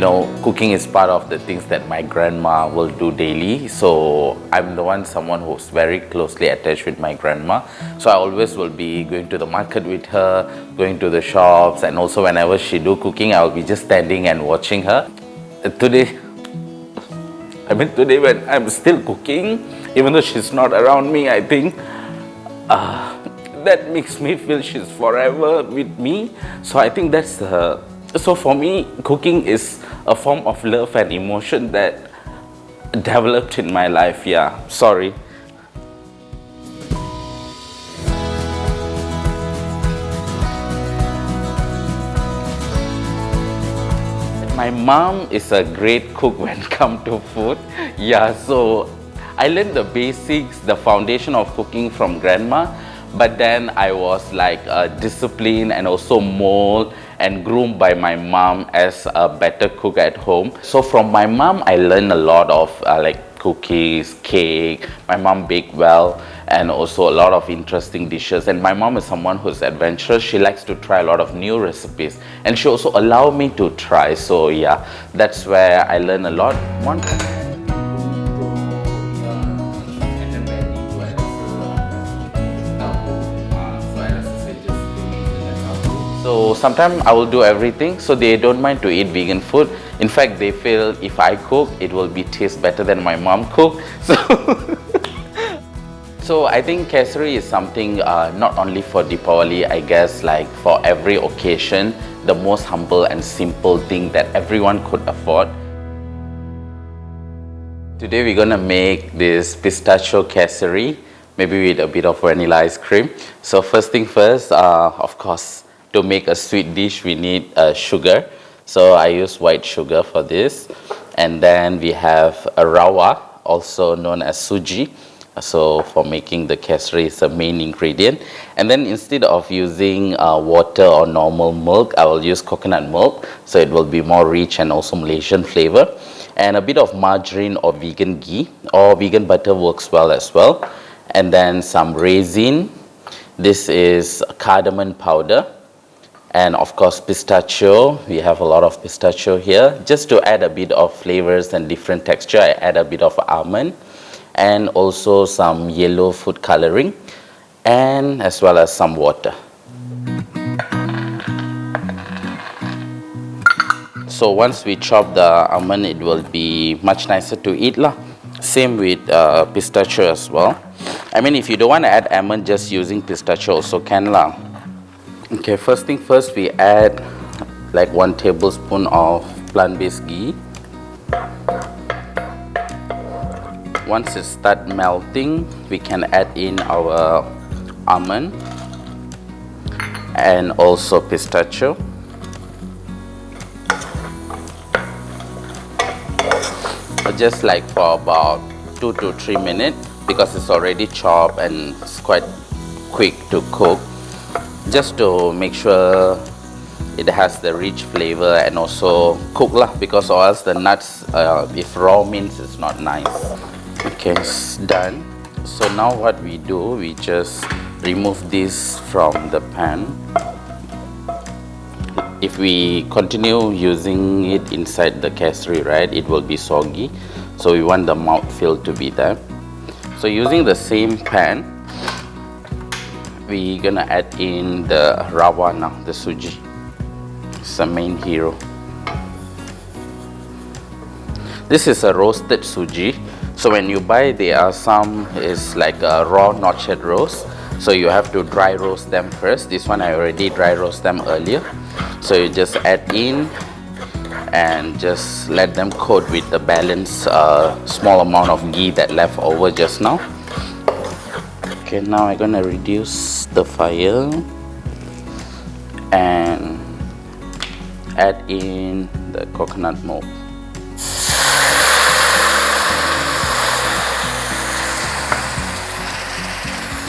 cooking is part of the things that my grandma will do daily. So I'm someone who's very closely attached with my grandma. So I always will be going to the market with her, going to the shops, and also whenever she do cooking, I'll be just standing and watching her. Today when I'm still cooking, even though she's not around me, I think that makes me feel she's forever with me. So I think that's so for me, cooking is a form of love and emotion that developed in my life. Yeah, sorry. My mom is a great cook when it comes to food. Yeah, so I learned the basics, the foundation of cooking from grandma. But then I was like disciplined and also molded and groomed by my mom as a better cook at home. So from my mom, I learned a lot of like cookies, cake. My mom baked well, and also a lot of interesting dishes. And my mom is someone who's adventurous. She likes to try a lot of new recipes, and she also allowed me to try. So yeah, that's where I learned a lot. So sometimes I will do everything, so they don't mind to eat vegan food. In fact, they feel if I cook, it will taste better than my mom cook. So I think Kesari is something not only for Deepavali, I guess like for every occasion, the most humble and simple thing that everyone could afford. Today we're gonna make this Pistachio Kesari, maybe with a bit of vanilla ice cream. So first thing first, of course, to make a sweet dish, we need sugar. So I use white sugar for this. And then we have a rawa, also known as suji. So for making the kesari is the main ingredient. And then instead of using water or normal milk, I will use coconut milk. So it will be more rich and also Malaysian flavor. And a bit of margarine or vegan ghee or vegan butter works well as well. And then some raisin. This is cardamom powder. And of course pistachio, we have a lot of pistachio here. Just to add a bit of flavors and different texture, I add a bit of almond and also some yellow food coloring and as well as some water. So once we chop the almond, it will be much nicer to eat lah. Same with pistachio as well. I mean, if you don't want to add almond, just using pistachio also can lah. Okay, first thing first, we add like 1 tablespoon of plant-based ghee. Once it starts melting, we can add in our almond and also pistachio. Just like for about 2 to 3 minutes, because it's already chopped and it's quite quick to cook. Just to make sure it has the rich flavor and also cook lah, because or else the nuts, if raw means it's not nice. Okay, it's done. So now what we do, we just remove this from the pan. If we continue using it inside the kesari, right, it will be soggy. So we want the mouthfeel to be there. So using the same pan, we're gonna add in the rawa now, the suji. It's the main hero. This is a roasted suji. So when you buy, there are some is like a raw not yet roast. So you have to dry roast them first. This one I already dry roast them earlier. So you just add in and just let them coat with the balance small amount of ghee that left over just now. Okay, now I'm gonna reduce the fire and add in the coconut milk.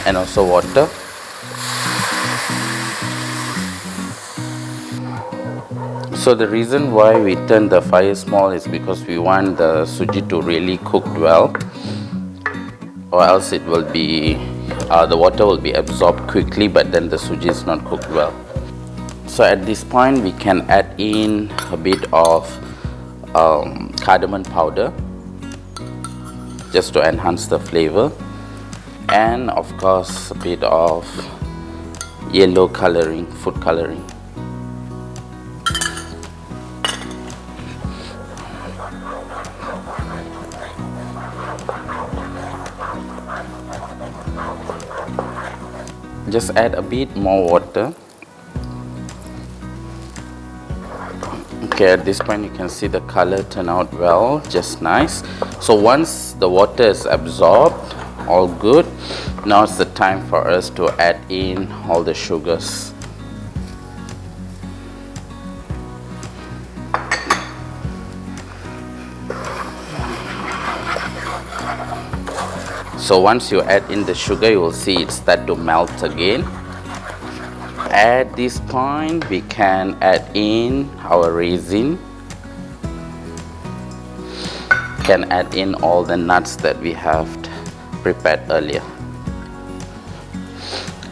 And also water. So the reason why we turn the fire small is because we want the suji to really cook well, or else it will be the water will be absorbed quickly, but then the suji is not cooked well. So at this point we can add in a bit of cardamom powder just to enhance the flavor, and of course a bit of yellow coloring, food coloring. Just add a bit more water. Okay, at this point you can see the color turn out well, just nice. So once the water is absorbed, all good. Now it's the time for us to add in all the sugars. So once you add in the sugar, you will see it start to melt again. At this point, we can add in our raisin. Can add in all the nuts that we have prepared earlier.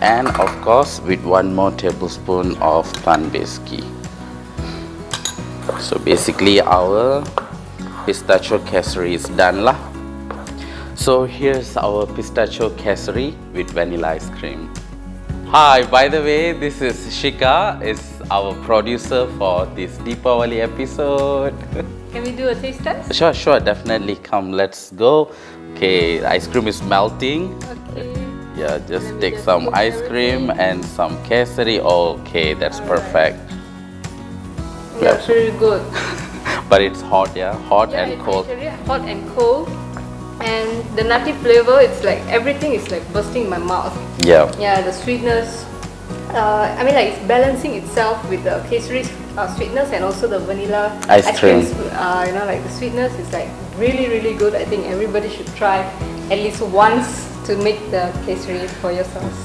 And of course, with 1 more tablespoon of plant-based ghee. So basically, our pistachio kesari is done lah. So here's our pistachio kesari with vanilla ice cream. Hi, by the way, this is Shika, is our producer for this Deepavali episode. Can we do a taste test? Sure, definitely. Come, let's go. Okay, the ice cream is melting. Okay. Yeah, just take some ice cream and some kesari. Okay, that's perfect. Yeah, pretty good. But it's hot, yeah? Hot Yeah, and it's cold. actually hot and cold. And the nutty flavor, it's like everything is like bursting in my mouth. Yeah. Yeah, the sweetness. I mean, like it's balancing itself with the kesari sweetness and also the vanilla Ice cream. You know, like the sweetness is like really good. I think everybody should try at least once to make the kesari for yourselves.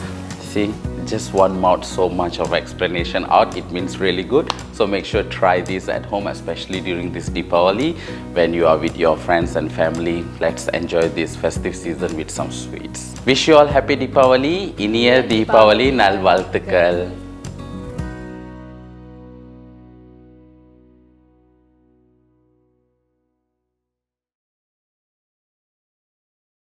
See, just one mouth, so much of explanation out, it means really good. So make sure try this at home, especially during this Deepavali when you are with your friends and family. Let's enjoy this festive season with some sweets. Wish you all happy Deepavali. Iniya Deepavali Nalvalthukal.